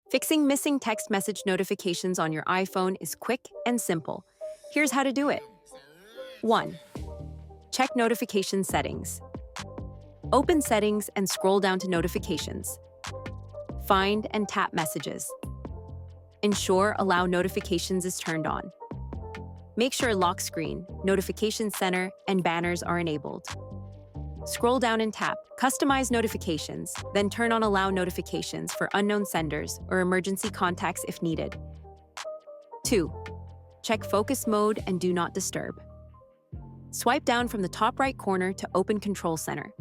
Fixing missing text message notifications on your iPhone is quick and simple. Here's how to do it. 1. Check notification settings. Open Settings and scroll down to Notifications. Find and tap Messages. Ensure Allow Notifications is turned on. Make sure Lock Screen, Notification Center, and Banners are enabled. Scroll down and tap Customize Notifications, then turn on Allow Notifications for unknown senders or emergency contacts if needed. 2. Check Focus Mode and Do Not Disturb. Swipe down from the top right corner to open Control Center.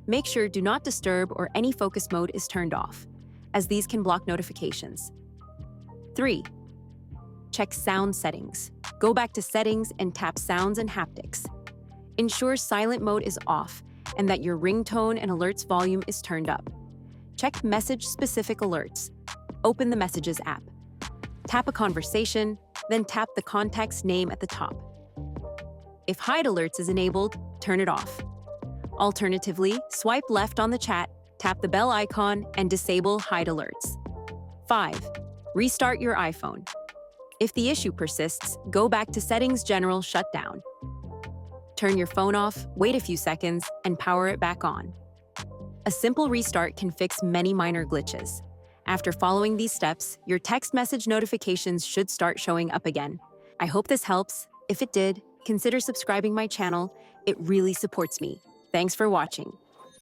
Make sure Do Not Disturb or any focus mode is turned off, as these can block notifications. 3. Check Sound Settings. Go back to Settings and tap Sounds and Haptics. Ensure Silent Mode is off and that your ringtone and alerts volume is turned up. Check Message-specific alerts. Open the Messages app. Tap a conversation, then tap the contact's name at the top. If Hide Alerts is enabled, turn it off. Alternatively, swipe left on the chat, tap the bell icon, and disable Hide Alerts. 5. Restart your iPhone. If the issue persists, go back to Settings General Shutdown. Turn your phone off, wait a few seconds, and power it back on. A simple restart can fix many minor glitches. After following these steps, your text message notifications should start showing up again. I hope this helps. If it did, consider subscribing my channel. It really supports me. Thanks for watching.